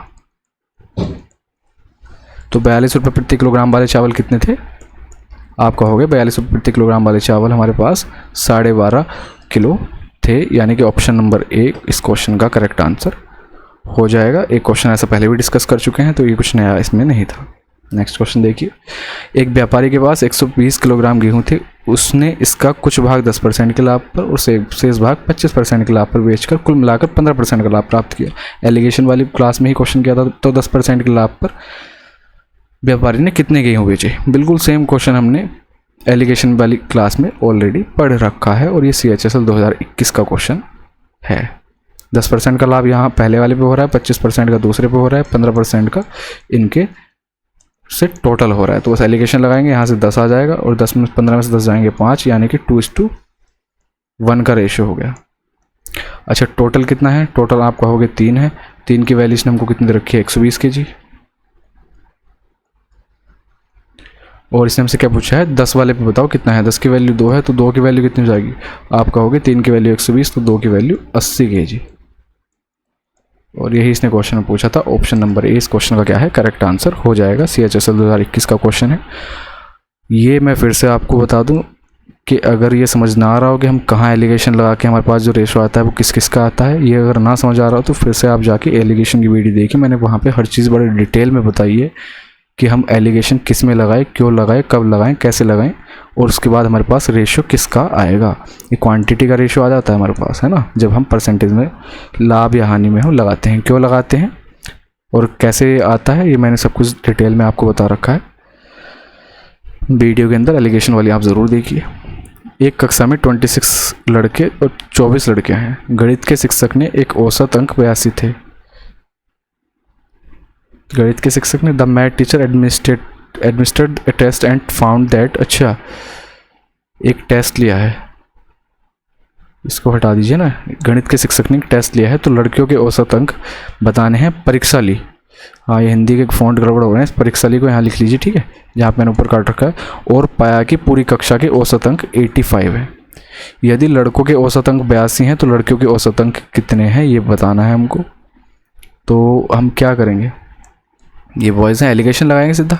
A: तो 42 रुपये प्रति किलोग्राम वाले चावल कितने थे, आप कहोगे 42 रुपये प्रति किलोग्राम वाले चावल हमारे पास 12.5 किलो थे, यानी कि ऑप्शन नंबर ए इस क्वेश्चन का करेक्ट आंसर हो जाएगा। एक क्वेश्चन ऐसा पहले भी डिस्कस कर चुके हैं, तो ये कुछ नया इसमें नहीं था। नेक्स्ट क्वेश्चन देखिए, एक व्यापारी के पास 120 किलोग्राम गेहूं थे, उसने इसका कुछ भाग 10% के लाभ पर और शेष भाग 25% के लाभ पर बेचकर कुल मिलाकर 15% का लाभ प्राप्त किया। एलिगेशन वाली क्लास में ही क्वेश्चन किया था, तो 10% के लाभ पर व्यापारी ने कितने गेहूँ बेचे। बिल्कुल सेम क्वेश्चन हमने एलिगेशन वाली क्लास में ऑलरेडी पढ़ रखा है, और ये CHSL 2021 का क्वेश्चन है। 10% का लाभ यहाँ पहले वाले पे हो रहा है, 25% का दूसरे पे हो रहा है, 15% का इनके से टोटल हो रहा है। तो बस एलिगेशन लगाएंगे, यहाँ से 10 आ जाएगा, और 10 में 15 में से 10 जाएंगे 5, यानी कि 2:1 का रेशियो हो गया। अच्छा, टोटल कितना है, टोटल आप कहोगे 3 है। 3 की वैल्यू इसने हमको कितनी दे रखी है 120 केजी, और इसने हमसे क्या पूछा है 10 वाले पे बताओ कितना है। 10 की वैल्यू 2 है, तो 2 की वैल्यू कितनी हो जाएगी, आप कहोगे 3 की वैल्यू 120, तो 2 की वैल्यू 80 केजी। और यही इसने क्वेश्चन में पूछा था। ऑप्शन नंबर ए इस क्वेश्चन का क्या है करेक्ट आंसर हो जाएगा। CHSL 2021 का क्वेश्चन है। ये मैं फिर से आपको बता दूं कि अगर ये समझ ना आ रहा हो कि हम कहाँ एलिगेशन लगा के हमारे पास जो रेशो आता है वो किस किस का आता है, ये अगर ना समझ आ रहा हो तो फिर से आप जाके एलिगेशन की वीडियो देखिए, मैंने वहाँ पे हर चीज़ बड़े डिटेल में बताई है कि हम एलिगेशन किस में लगाएं, क्यों लगाएं, कब लगाएं, कैसे लगाएं, और उसके बाद हमारे पास रेशियो किसका आएगा। ये क्वांटिटी का रेशियो आ जाता है हमारे पास, है ना, जब हम परसेंटेज में लाभ या हानि में हम लगाते हैं, क्यों लगाते हैं और कैसे आता है, ये मैंने सब कुछ डिटेल में आपको बता रखा है वीडियो के अंदर। एलिगेशन वाली आप ज़रूर देखिए। एक कक्षा में 26 लड़के और 24 लड़के हैं। गणित के शिक्षक ने एक औसत अंक 82 थे। गणित के शिक्षक ने the math teacher administered a test and found that, अच्छा एक टेस्ट लिया है, इसको हटा दीजिए ना। गणित के शिक्षक ने एक टेस्ट लिया है तो लड़कियों के औसत अंक बताने हैं, परीक्षा ली। हाँ, ये हिंदी के फ़ॉन्ट गड़बड़ हो रहे हैं, परीक्षा ली को यहाँ लिख लीजिए, ठीक है, जहाँ पे मैंने ऊपर काट रखा है। और पाया कि पूरी कक्षा के औसत अंक 85 है। यदि लड़कों के औसत अंक 82 हैं तो लड़कियों के औसत अंक कितने हैं ये बताना है हमको। तो हम क्या करेंगे, ये बॉयज़ हैं, एलिगेशन लगाएंगे सीधा।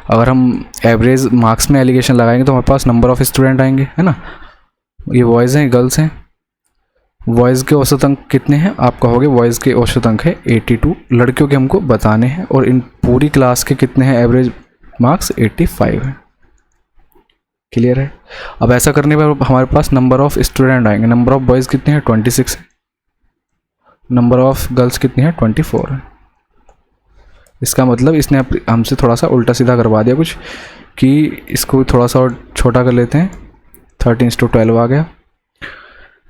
A: अगर हम एवरेज मार्क्स में एलिगेशन लगाएंगे तो हमारे पास नंबर ऑफ़ स्टूडेंट आएंगे, है ना। ये बॉयज़ हैं, गर्ल्स हैं। बॉयज़ के औसत अंक कितने हैं, आप कहोगे बॉयज़ के औसत अंक है 82, लड़कियों के हमको बताने हैं, और इन पूरी क्लास के कितने हैं एवरेज मार्क्स 85 है। क्लियर है। अब ऐसा करने पर हमारे पास नंबर ऑफ़ स्टूडेंट आएंगे। नंबर ऑफ़ बॉयज़ कितने हैं 26 है, नंबर ऑफ़ गर्ल्स कितनी है 24 है। इसका मतलब इसने हमसे थोड़ा सा उल्टा सीधा करवा दिया कुछ, कि इसको थोड़ा सा और छोटा कर लेते हैं, 13:12 आ गया,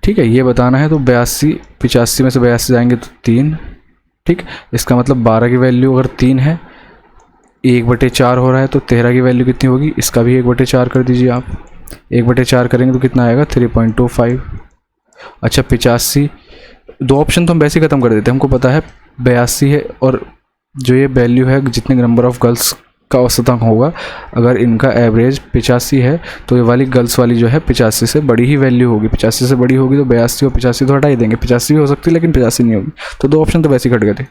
A: ठीक है। ये बताना है तो 85 में से 82 जाएंगे तो 3, ठीक। इसका मतलब 12 की वैल्यू अगर 3 है, 1/4 हो रहा है, तो 13 की वैल्यू कितनी होगी, इसका भी 1/4 कर दीजिए आप। 1/4 करेंगे तो कितना आएगा 3.25। अच्छा 85, दो ऑप्शन तो हम वैसे ही ख़त्म कर देते हैं, हमको पता है 82 है, और जो ये वैल्यू है जितने नंबर ऑफ़ गर्ल्स का औसत अंक होगा, अगर इनका एवरेज 85 है तो ये वाली गर्ल्स वाली जो है 85 से बड़ी ही वैल्यू होगी। 85 से बड़ी होगी तो 82 और 85 तो हटा ही देंगे, 85 भी हो सकती है लेकिन 85 नहीं होगी, तो दो ऑप्शन तो वैसे ही कट गए थे।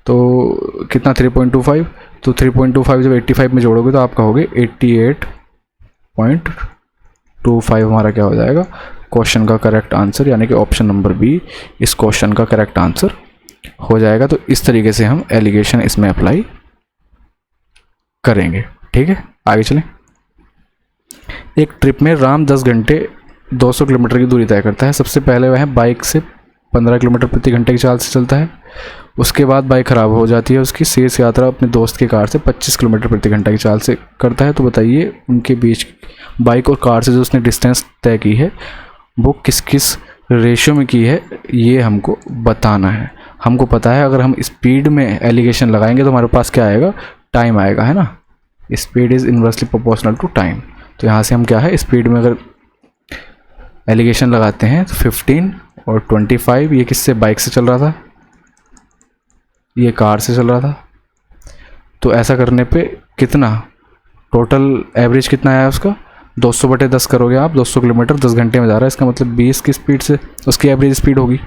A: तो कितना 3.25, तो 3.25 जब 85 में जोड़ोगे तो आप कहोगे 88.25 हमारा क्या हो जाएगा क्वेश्चन का करेक्ट आंसर, यानी कि ऑप्शन नंबर बी इस क्वेश्चन का करेक्ट आंसर हो जाएगा। तो इस तरीके से हम एलिगेशन इसमें अप्लाई करेंगे, ठीक है। आगे चलें। एक ट्रिप में राम 10 घंटे 200 किलोमीटर की दूरी तय करता है। सबसे पहले वह बाइक से 15 किलोमीटर प्रति घंटे की चाल से चलता है। उसके बाद बाइक ख़राब हो जाती है, उसकी शेष यात्रा अपने दोस्त की कार से 25 किलोमीटर प्रति घंटा की चाल से करता है। तो बताइए उनके बीच बाइक और कार से जो उसने डिस्टेंस तय की है वो किस किस रेशियो में की है, ये हमको बताना है। हमको पता है अगर हम स्पीड में एलिगेशन लगाएंगे तो हमारे पास क्या आएगा, टाइम आएगा, है ना। Speed is inversely proportional to time. तो यहाँ से हम क्या है, स्पीड में अगर एलिगेशन लगाते हैं तो 15 और 25, ये किससे, बाइक से चल रहा था, ये कार से चल रहा था। तो ऐसा करने पे कितना टोटल एवरेज कितना आया उसका, 200/10 करोगे आप, 200 किलोमीटर 10 घंटे में जा रहा है, इसका मतलब 20 की स्पीड से उसकी एवरेज स्पीड होगी।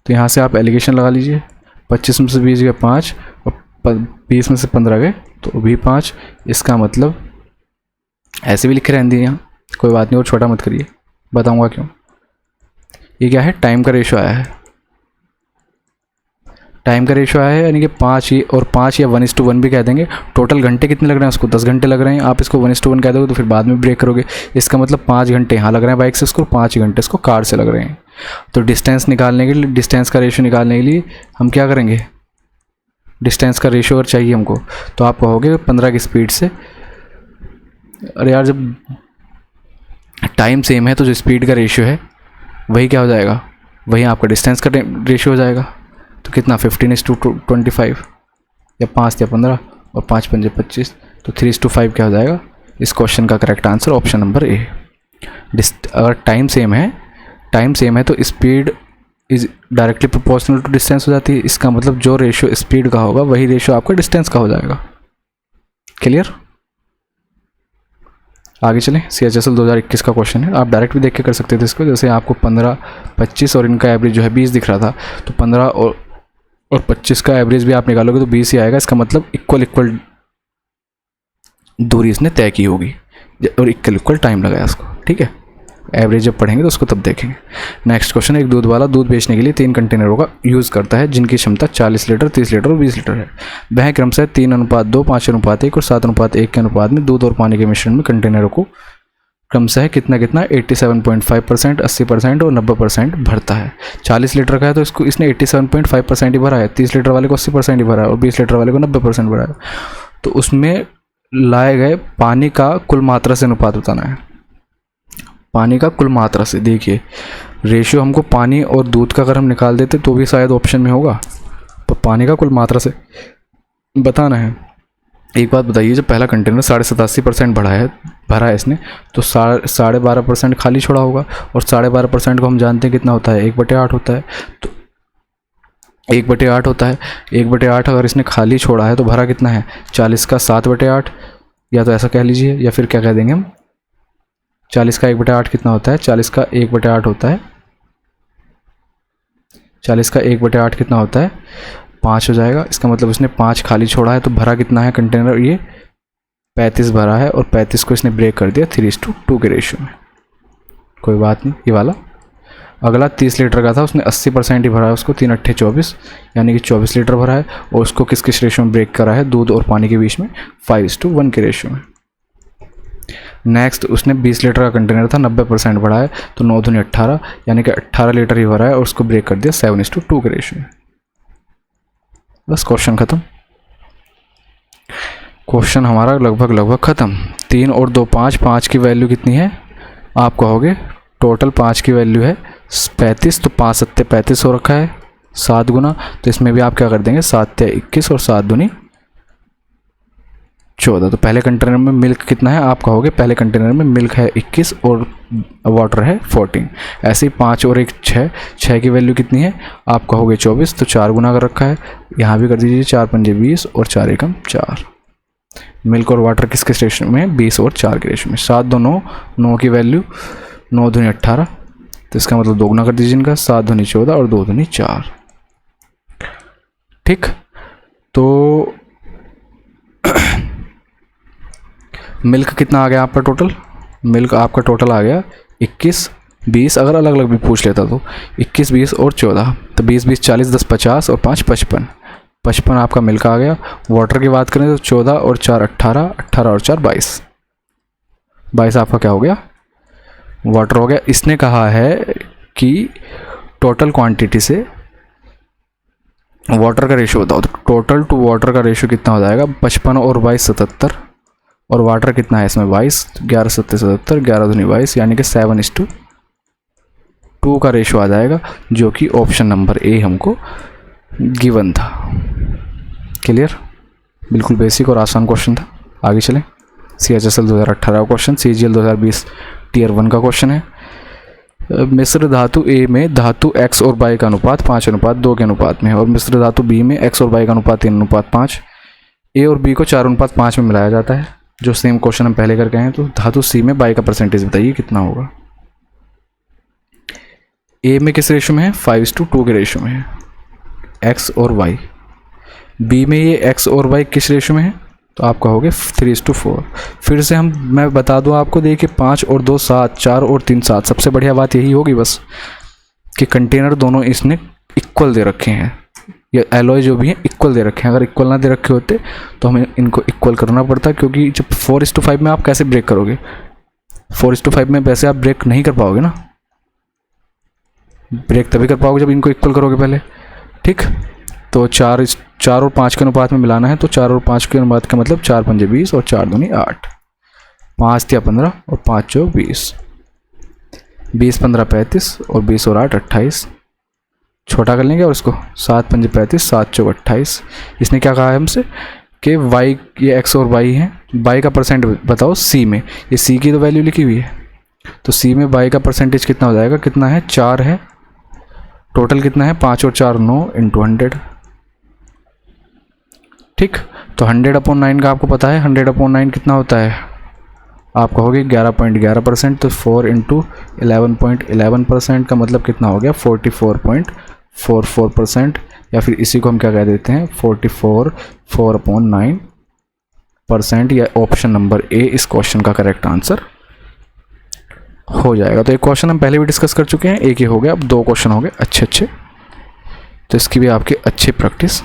A: तो यहाँ से आप एलिगेशन लगा लीजिए, 25 में से 20 गए 5 और 20 में से 15 गए तो भी 5। इसका मतलब ऐसे भी लिखे रहने दिए यहाँ, कोई बात नहीं, और छोटा मत करिए, बताऊँगा क्यों। ये क्या है, टाइम का रेशो आया है, टाइम का रेशो आया है, यानी कि 5 और 5 या 1:1 भी कह देंगे। टोटल घंटे कितने लग रहे हैं उसको, 10 घंटे लग रहे हैं। आप इसको 1:1 कह दोगे तो फिर बाद में ब्रेक करोगे। इसका मतलब 5 घंटे यहाँ लग रहे हैं बाइक से उसको, 5 घंटे इसको कार से लग रहे हैं। तो डिस्टेंस निकालने के लिए, डिस्टेंस का रेशो निकालने के लिए हम क्या करेंगे, डिस्टेंस का रेशो अगर चाहिए हमको तो आप कहोगे 15 की स्पीड से। अरे यार, जब टाइम सेम है तो जो स्पीड का रेशियो है वही क्या हो जाएगा, वही आपका डिस्टेंस का रेशियो हो जाएगा। तो कितना 15:25 या 5 या 15 और 5 5 25, तो 3:5 क्या हो जाएगा। इस क्वेश्चन का correct answer option number A. अगर टाइम सेम है तो speed is directly proportional to distance हो जाती है। इसका मतलब जो रेशियो स्पीड का होगा वही रेशियो आपका डिस्टेंस का हो जाएगा। क्लियर। आगे चलें। CHSL 2021 का क्वेश्चन है, आप डायरेक्ट भी देख के कर सकते थे इसको। जैसे आपको 15, 25 और इनका एवरेज जो है 20 दिख रहा था, तो 15 और 25 का एवरेज भी आप निकालोगे तो 20 ही आएगा। इसका मतलब इक्वल दूरी इसने तय की होगी और इक्वल टाइम लगाया उसको, ठीक है। एवरेज जब पढ़ेंगे तो उसको तब देखेंगे। नेक्स्ट क्वेश्चन, एक दूध वाला दूध बेचने के लिए 3 कंटेनरों का यूज़ करता है जिनकी क्षमता 40 लीटर, 30 लीटर और 20 लीटर है। वह क्रमशः 3:2, 5:1 और 7:1 के अनुपात में दूध और पानी के मिश्रण में कंटेनरों को क्रमशः कितना 87.5%, 80% और 90% भरता है। 40 लीटर का है तो इसको इसने 87.5% ही भरा है, 30 लीटर वाले को 80% ही भरा है और 20 लीटर वाले को 90% भरा है। तो उसमें लाए गए पानी का कुल मात्रा से अनुपात बताना है। पानी का कुल मात्रा से, देखिए रेशियो हमको पानी और दूध का अगर हम निकाल देते तो भी शायद ऑप्शन में होगा, तो पानी का कुल मात्रा से बताना है। एक बात बताइए, जब पहला कंटेनर 87.5% भरा है इसने, तो 12.5% खाली छोड़ा होगा और 12.5% को हम जानते हैं कितना होता है, 1/8 होता है। तो 1/8 होता है, 1/8 अगर इसने खाली छोड़ा है तो भरा कितना है, 40 का 7/8, या तो ऐसा कह लीजिए, या फिर क्या कह देंगे हम, 40 का 1/8 कितना होता है, 40 का 1/8 होता है, 40 का 1/8 कितना होता है, 5 हो जाएगा। इसका मतलब इसने 5 खाली छोड़ा है, तो भरा कितना है कंटेनर, ये 35 भरा है और 35 को इसने ब्रेक कर दिया 3:2 के रेशियो में। कोई बात नहीं, ये वाला। अगला 30 लीटर का था, उसने 80% ही भरा है, उसको 3 8 24 यानी कि 24 लीटर भरा है और उसको किस किस रेशियो में ब्रेक करा है, दूध और पानी के बीच में 5:1 के रेशियो में। नेक्स्ट, उसने 20 लीटर का कंटेनर था, 90% भरा है, तो 9 दूनी 18 यानी कि 18 लीटर ही भरा है और उसको ब्रेक कर दिया 7:2 के रेशियो में। बस क्वेश्चन ख़त्म। क्वेश्चन हमारा लगभग ख़त्म। 3 और 2 5, 5 की वैल्यू कितनी है, आप कहोगे टोटल 5 की वैल्यू है 35, तो 5 7 35 हो रखा है, 7 गुना, तो इसमें भी आप क्या कर देंगे, 7 21 और 7 दूनी 14। तो पहले कंटेनर में मिल्क कितना है, आप कहोगे पहले कंटेनर में मिल्क है 21 और वाटर है 14। ऐसे ही 5 और 1 6, 6 की वैल्यू कितनी है, आप कहोगे 24, तो 4 गुना कर रखा है, यहाँ भी कर दीजिए 4 पंजे 20 और 4 एकम 4। मिल्क और वाटर किस किस रेशियो में, 20 और 4 के रेशियो में। 7 2 9, 9 की वैल्यू 9 दूनी 18, तो इसका मतलब 2 गुना कर दीजिए इनका, 7 दूनी 14 और 2 दूनी 4। ठीक, तो मिल्क कितना आ गया आपका टोटल, मिल्क आपका टोटल आ गया 21 20, अगर अलग अलग भी पूछ लेता तो 21 20 और 14, तो 20 20 40 10 50 और 5 55, 55 आपका मिल्क आ गया। वाटर की बात करें तो 14 और 4 18, 18 और 4 22, 22 आपका क्या हो गया, वाटर हो गया। इसने कहा है कि टोटल क्वांटिटी से वाटर का रेशियो बताओ, तो टोटल टू वाटर का रेशियो कितना हो जाएगा, 55 और 22 77, और वाटर कितना है इसमें 22, 11 7 77, 11 दूनी 22 यानी कि 7:2 का रेशियो आ जाएगा, जो कि ऑप्शन नंबर ए हमको गिवन था। क्लियर, बिल्कुल बेसिक और आसान क्वेश्चन था। आगे चलें, CHSL 2018 क्वेश्चन, CGL 2020 टीयर 1 का क्वेश्चन है। मिश्र धातु ए में धातु x और y का अनुपात 5:2 के अनुपात में है और मिश्र धातु बी में x और y का अनुपात 3:5। ए और बी को 4:5 में मिलाया जाता है, जो सेम क्वेश्चन हम पहले करके हैं। तो धातु सी में y का परसेंटेज बताइए कितना होगा। ए में किस रेशियो में है, 5:2 के रेशियो में है, x और y। बी में ये x और y किस रेशियो में है, तो आप कहोगे 3:4। फिर से मैं बता दूं आपको, देखिए 5 और 2 7, 4 और 3 7। सबसे बढ़िया बात यही होगी बस कि कंटेनर दोनों इसने इक्वल दे रखे हैं, ये एलॉय जो भी हैं इक्वल दे रखे हैं। अगर इक्वल ना दे रखे होते तो हमें इनको इक्वल करना पड़ता, क्योंकि जब 4:5 में आप कैसे ब्रेक करोगे, 4:5 में वैसे आप ब्रेक नहीं कर पाओगे ना, ब्रेक तभी कर पाओगे जब इनको इक्वल करोगे पहले। ठीक, तो 4 और 5 के अनुपात में मिलाना है, तो 4 और 5 के अनुपात का मतलब 4 पंजे 20 और 4 दूनी 8, 5 तिया 15 और 5 चौक 20, 20 15 35 और 20 और 8 28। छोटा कर लेंगे और इसको 7 पंजे 35, 7 चौक 28। इसने क्या कहा है हमसे कि y, ये x और y है, y का परसेंट बताओ सी में, ये सी की तो वैल्यू लिखी हुई है, तो सी में y का परसेंटेज कितना हो जाएगा, कितना है 4 है, टोटल कितना है 5 और 4 9 इंटू 100। ठीक, तो 100/9 का आपको पता है, 100/9 कितना होता है, आप कहोगे 11.11%, तो 4 इंटू 11.11% का मतलब कितना हो गया 44.44%, या फिर इसी को हम क्या कह देते हैं 4/9%, या ऑप्शन नंबर ए इस क्वेश्चन का करेक्ट आंसर हो जाएगा। तो एक क्वेश्चन हम पहले भी डिस्कस कर चुके हैं, एक ही हो गया, अब 2 क्वेश्चन हो गए अच्छे। तो इसकी भी आपकी अच्छी प्रैक्टिस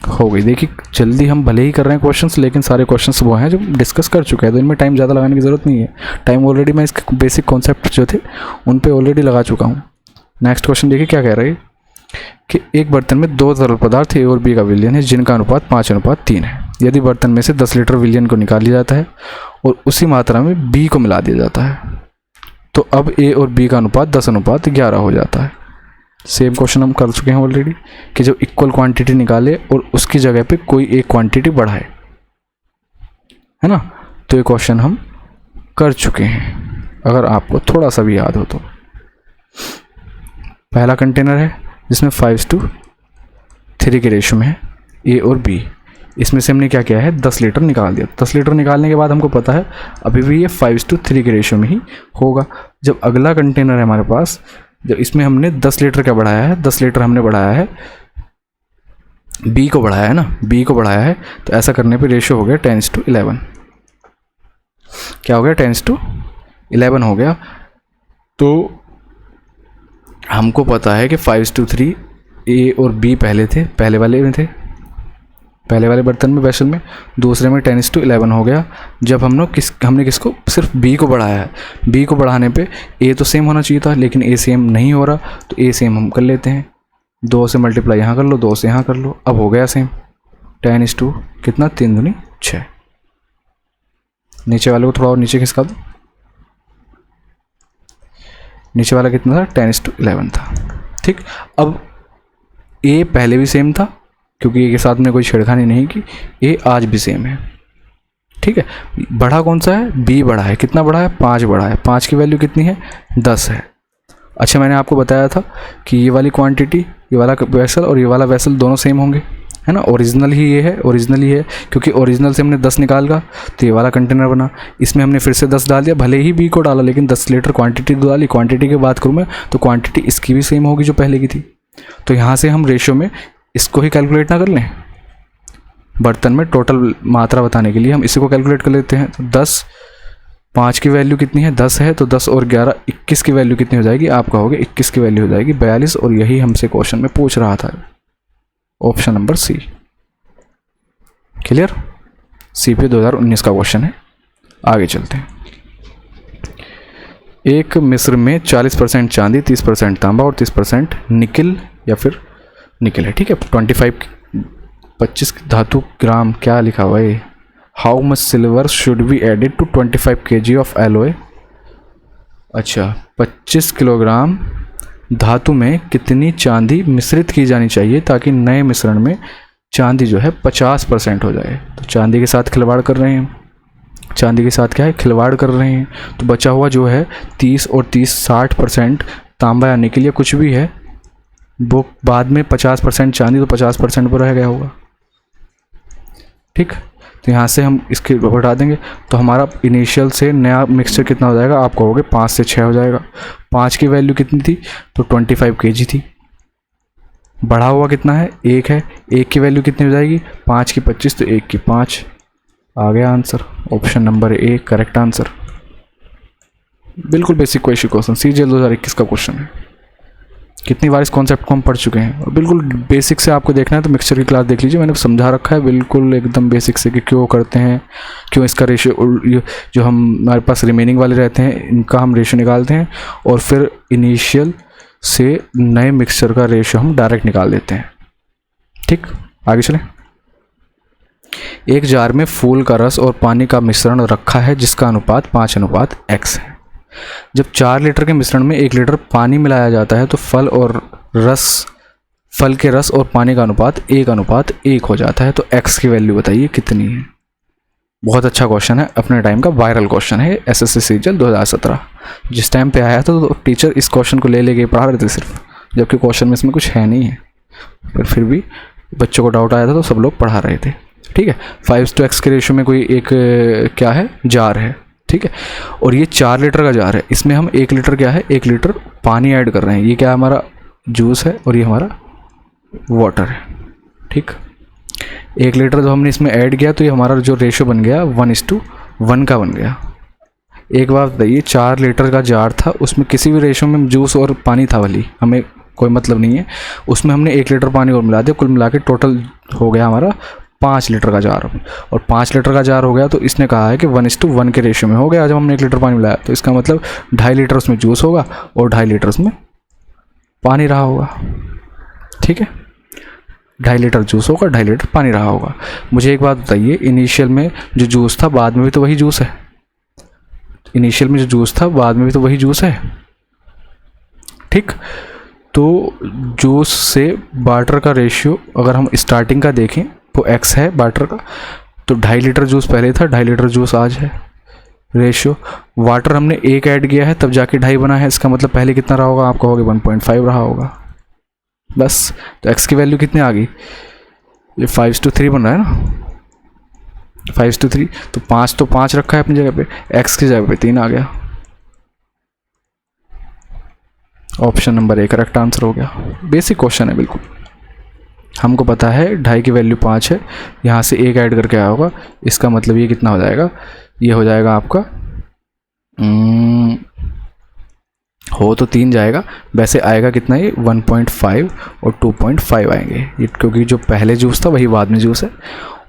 A: हो गई। देखिए जल्दी हम भले ही कर रहे हैं क्वेश्चंस, लेकिन सारे क्वेश्चंस वो हैं जो डिस्कस कर चुके हैं, तो इनमें टाइम ज़्यादा लगाने की ज़रूरत नहीं है। टाइम ऑलरेडी मैं इसके बेसिक कॉन्सेप्ट जो थे उन पे ऑलरेडी लगा चुका हूँ। नेक्स्ट क्वेश्चन देखिए क्या कह रहा है कि एक बर्तन में 2 तरल पदार्थ ए और बी का विलयन है जिनका अनुपात 5:3 है। यदि बर्तन में से 10 लीटर विलयन को निकाल लिया जाता है और उसी मात्रा में बी को मिला दिया जाता है, तो अब ए और बी का अनुपात 10:11 हो जाता है। सेम क्वेश्चन हम कर चुके हैं ऑलरेडी कि जब इक्वल क्वांटिटी निकाले और उसकी जगह पे कोई एक क्वांटिटी बढ़ाए, है ना। तो ये क्वेश्चन हम कर चुके हैं, अगर आपको थोड़ा सा भी याद हो तो। पहला कंटेनर है जिसमें 5:3 के रेशो में है ए और बी। इसमें से हमने क्या किया है, 10 लीटर निकाल दिया। 10 लीटर निकालने के बाद हमको पता है अभी भी ये 5:3 के रेशो में ही होगा। जब अगला कंटेनर है हमारे पास, जब इसमें हमने 10 लीटर का बढ़ाया है, 10 लीटर हमने बढ़ाया है, बी को बढ़ाया है ना, बी को बढ़ाया है, तो ऐसा करने पे रेशो हो गया 10:11। क्या हो गया, 10:11 हो गया। तो हमको पता है कि 5:3 ए और बी पहले थे, पहले वाले में थे, पहले वाले बर्तन में, वेसल में। दूसरे में 10:11 हो गया। जब हमने किसको, सिर्फ बी को बढ़ाया है। बी को बढ़ाने पे ए तो सेम होना चाहिए था, लेकिन ए सेम नहीं हो रहा, तो ए सेम हम कर लेते हैं। 2 से मल्टीप्लाई यहाँ कर लो, 2 से यहाँ कर लो, अब हो गया सेम। 10 कितना, 3 दूनी 6। नीचे वाले को थोड़ा और नीचे खिसका दो। नीचे वाला कितना था, 10:11 था। ठीक, अब ए पहले भी सेम था क्योंकि ए के साथ में कोई छेड़खानी नहीं की, ए आज भी सेम है। ठीक है, बढ़ा कौन सा है, बी बढ़ा है। कितना बढ़ा है, 5 बढ़ा है। 5 की वैल्यू कितनी है, 10 है। अच्छा, मैंने आपको बताया था कि ये वाली क्वांटिटी, ये वाला वेसल और ये वाला वेसल दोनों सेम होंगे, है ना। ओरिजिनल ही ये है, ओरिजिनल ही है, क्योंकि ओरिजिनल से हमने 10 निकाला तो ये वाला कंटेनर बना। इसमें हमने फिर से 10 डाल दिया, भले ही बी को डाला, लेकिन 10 लीटर क्वांटिटी डाली। क्वांटिटी की बात करूँ मैं तो क्वांटिटी इसकी भी सेम होगी जो पहले की थी। तो यहाँ से हम रेशियो में इसको ही कैलकुलेट ना कर लें, बर्तन में टोटल मात्रा बताने के लिए हम इसी को कैलकुलेट कर लेते हैं। तो 10, 5 की वैल्यू कितनी है, 10 है, तो 10 और 11 21 की वैल्यू कितनी हो जाएगी, आप कहोगे 21 की वैल्यू हो जाएगी 42, और यही हमसे क्वेश्चन में पूछ रहा था। Option number C. Clear, C पे 2019 का क्वेश्चन है। आगे चलते हैं। एक मिस्र में 40% चांदी, 30% तांबा और 30% निकिल या फिर निकिल है। ठीक है, 25 धातु ग्राम, क्या लिखा हुआ है, how much silver should be added to 25 kg of alloy. अच्छा, 25 किलोग्राम धातु में कितनी चांदी मिश्रित की जानी चाहिए ताकि नए मिश्रण में चांदी जो है 50% हो जाए। तो चांदी के साथ खिलवाड़ कर रहे हैं, चांदी के साथ क्या है, खिलवाड़ कर रहे हैं। तो बचा हुआ जो है 30 और 30 60% तांबा या निकिल या कुछ भी है, वो बाद में 50% चांदी, तो 50% पर रह गया होगा। ठीक, तो यहाँ से हम इसके हटा देंगे, तो हमारा इनिशियल से नया मिक्सचर कितना हो जाएगा, आप कहोगे 5 से 6 हो जाएगा। 5 की वैल्यू कितनी थी, तो 25 kg थी। बढ़ा हुआ कितना है, 1 है। 1 की वैल्यू कितनी हो जाएगी, 5 की 25, तो 1 की 5। आ गया answer, option number A correct answer. बिल्कुल बेसिक क्वेश्चन, सीजीएल 2021 का क्वेश्चन है। कितनी बार इस कॉन्सेप्ट को हम पढ़ चुके हैं, और बिल्कुल बेसिक से आपको देखना है तो मिक्सचर की क्लास देख लीजिए, मैंने समझा रखा है बिल्कुल एकदम बेसिक से कि क्यों करते हैं, क्यों इसका रेशियो जो हमारे पास रिमेनिंग वाले रहते हैं इनका हम रेशियो निकालते हैं, और फिर इनिशियल से नए मिक्सचर का रेशियो हम डायरेक्ट निकाल देते हैं। ठीक, आगे चलें। एक जार में फूल का रस और पानी का मिश्रण रखा है जिसका अनुपात 5:x है। जब 4 लीटर के मिश्रण में 1 लीटर पानी मिलाया जाता है तो फल के रस और पानी का अनुपात 1:1 हो जाता है। तो x की वैल्यू बताइए कितनी है। बहुत अच्छा क्वेश्चन है, अपने टाइम का वायरल क्वेश्चन है, एसएससी सीजीएल 2017 जिस टाइम पे आया था तो टीचर इस क्वेश्चन को ले लेके पढ़ा रहे थे सिर्फ, जबकि क्वेश्चन में इसमें कुछ है नहीं है, पर फिर भी बच्चों को डाउट आया था तो सब लोग पढ़ा रहे थे। ठीक है, 5:x के रेशियो में कोई एक क्या है, जार है। ठीक है, और ये 4 लीटर का जार है, इसमें हम 1 लीटर क्या है, 1 लीटर पानी ऐड कर रहे हैं। ये क्या हमारा जूस है और ये हमारा वाटर है। ठीक, 1 लीटर जो हमने इसमें ऐड किया तो ये हमारा जो रेशियो बन गया 1:1 का बन गया। एक बात बताइए, 4 लीटर का जार था, उसमें किसी भी रेशो में जूस और पानी था, वाली हमें कोई मतलब नहीं है, उसमें हमने 1 लीटर पानी और मिला दिया, कुल मिला के टोटल हो गया हमारा 5 लीटर का जार। और 5 लीटर का जार हो गया तो इसने कहा है कि 1:1 के रेशियो में हो गया जब हमने 1 लीटर पानी मिलाया, तो इसका मतलब 2.5 लीटर उसमें जूस होगा और 2.5 लीटर उसमें पानी रहा होगा। ठीक है, 2.5 लीटर जूस होगा, 2.5 लीटर पानी रहा होगा। मुझे एक बात बताइए, इनिशियल में जो जूस था बाद में भी तो वही जूस है, इनिशियल में जो जूस था बाद में भी तो वही जूस है। ठीक, तो जूस से वाटर का रेशियो अगर हम स्टार्टिंग का देखें वो x है वाटर का, तो 2.5 लीटर जूस पहले था, 2.5 लीटर जूस आज है। रेशियो वाटर हमने 1 ऐड किया है तब जाके 2.5 बना है, इसका मतलब पहले कितना रहा होगा, आप कहोगे 1.5 रहा होगा बस। तो x की वैल्यू कितनी आ गई, ये 5:3 बन रहा है ना, 5:3, तो 5 रखा है अपनी जगह पे, x की जगह पे 3 आ गया। ऑप्शन नंबर 1 करेक्ट आंसर हो गया। बेसिक क्वेश्चन है बिल्कुल, हमको पता है 2.5 की वैल्यू 5 है, यहाँ से 1 ऐड करके आया होगा, इसका मतलब ये कितना हो जाएगा, ये हो जाएगा आपका हो तो 3 जाएगा, वैसे आएगा कितना, ये 1.5 और 2.5 आएंगे ये, क्योंकि जो पहले जूस था वही बाद में जूस है।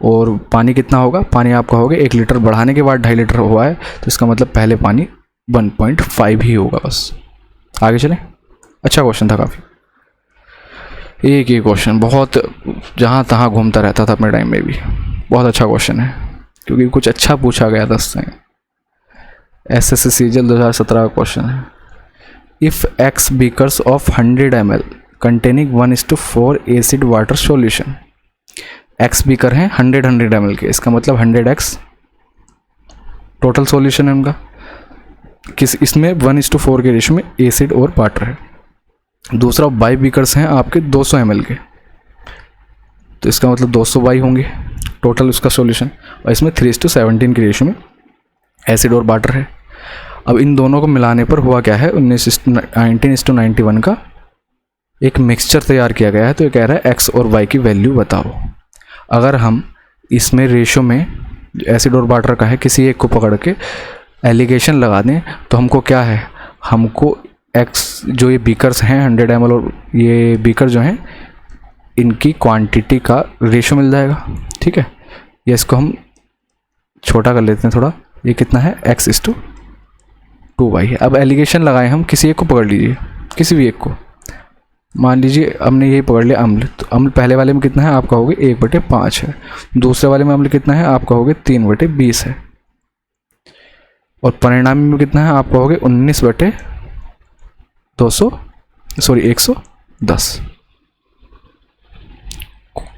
A: और पानी कितना होगा, पानी आप कहोगे 1 लीटर बढ़ाने के बाद 2.5 लीटर हुआ है, तो इसका मतलब पहले पानी 1.5 ही होगा बस। आगे चलें, अच्छा क्वेश्चन था काफ़ी, एक ही क्वेश्चन बहुत जहाँ तहाँ घूमता रहता था अपने टाइम में भी, बहुत अच्छा क्वेश्चन है क्योंकि कुछ अच्छा पूछा गया था उससे। SSC सीजल 2017 का क्वेश्चन है, if x beakers of 100 ml containing 1:4 acid water solution, x beaker हैं 100 ml के, इसका मतलब 100x टोटल सॉल्यूशन है उनका, किस इसमें 1:4 के रेशियो में एसिड और वाटर है। दूसरा बाई बीकर्स हैं आपके 200 ml के, तो इसका मतलब 200 बाई होंगे टोटल उसका सॉल्यूशन, और इसमें 3:17 के रेशियो में एसिड और वाटर है। अब इन दोनों को मिलाने पर हुआ क्या है, 19:91 का एक मिक्सचर तैयार किया गया है। तो ये कह रहा है x और y की वैल्यू बताओ। अगर हम इसमें रेशियो में एसिड और वाटर का है, किसी एक को पकड़ के एलिगेशन लगा दें तो हमको क्या है, हमको x जो ये बीकर्स हैं 100 ml और ये बीकर जो हैं इनकी क्वांटिटी का रेशियो मिल जाएगा। ठीक है, ये इसको हम छोटा कर लेते हैं थोड़ा, ये कितना है x:2y है। अब एलिगेशन लगाए हम, किसी एक को पकड़ लीजिए, किसी भी एक को, मान लीजिए हमने यही पकड़ लिया अम्ल, तो अम्ल पहले वाले में कितना है आप कहोगे 1/5 है, दूसरे वाले में अम्ल कितना है आप कहोगे 3/20 है, और परिणामी में कितना है आप कहोगे 110।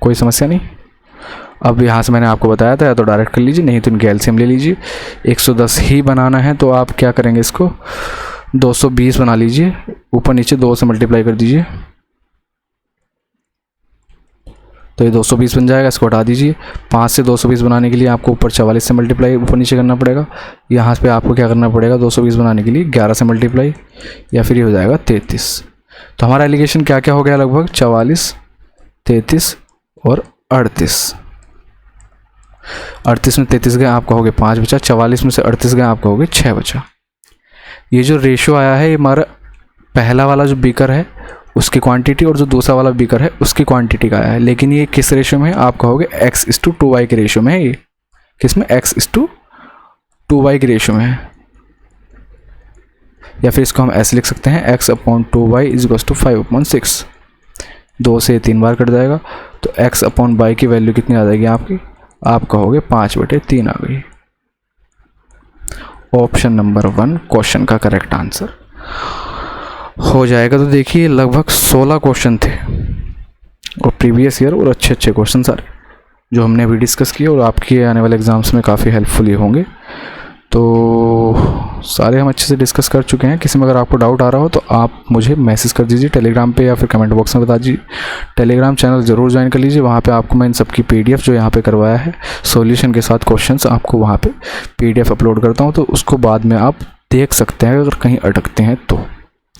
A: कोई समस्या नहीं। अब यहाँ से मैंने आपको बताया था, या तो डायरेक्ट कर लीजिए, नहीं तो इनके एलसीएम ले लीजिए। 110 ही बनाना है तो आप क्या करेंगे, इसको 220 बना लीजिए, ऊपर नीचे 2 से मल्टीप्लाई कर दीजिए, तो ये 220 बन जाएगा। इसको हटा दीजिए, 5 से 220 बनाने के लिए आपको ऊपर 44 से मल्टीप्लाई ऊपर नीचे करना पड़ेगा। यहाँ पे आपको क्या करना पड़ेगा, 220 बनाने के लिए 11 से मल्टीप्लाई, या फिर ये हो जाएगा 33। तो हमारा एलिगेशन क्या क्या हो गया, लगभग 44, 33 और 38। 38 में 33 गए आप कहोगे 5 बचा, 44 में से 38 गए आप कहोगे 6 बचा। ये जो रेशियो आया है, ये हमारा पहला वाला जो बीकर है उसकी क्वांटिटी और जो दूसरा वाला बीकर है उसकी क्वांटिटी का आया है, लेकिन ये किस रेशियो में है आप कहोगे x:2y के रेशियो में है। ये किसमें, x:2y के रेशियो में है, या फिर इसको हम ऐसे लिख सकते हैं x/2y = 5/6। 2 से 3 बार कट जाएगा, तो x/y की वैल्यू कितनी आ जाएगी आपकी, आप कहोगे 5/3 आ गई। ऑप्शन नंबर 1 क्वेश्चन का करेक्ट आंसर हो जाएगा। तो देखिए लगभग 16 क्वेश्चन थे और प्रीवियस ईयर और अच्छे अच्छे क्वेश्चन सारे जो हमने अभी डिस्कस किए, और आपके आने वाले एग्ज़ाम्स में काफ़ी हेल्पफुल ही होंगे। तो सारे हम अच्छे से डिस्कस कर चुके हैं। किसी में अगर आपको डाउट आ रहा हो तो आप मुझे मैसेज कर दीजिए टेलीग्राम पे, या फिर कमेंट बॉक्स में बता दीजिए। टेलीग्राम चैनल ज़रूर ज्वाइन कर लीजिए, वहाँ पे आपको मैं इन सबकी PDF जो यहाँ पे करवाया है सॉल्यूशन के साथ क्वेश्चंस, आपको वहाँ पे PDF अपलोड करता हूँ, तो उसको बाद में आप देख सकते हैं अगर कहीं अटकते हैं तो।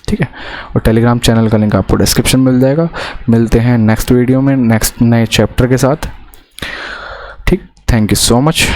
A: ठीक है, और टेलीग्राम चैनल का लिंक आपको डिस्क्रिप्शन में मिल जाएगा। मिलते हैं नेक्स्ट वीडियो में नेक्स्ट नए चैप्टर के साथ। ठीक, थैंक यू सो मच।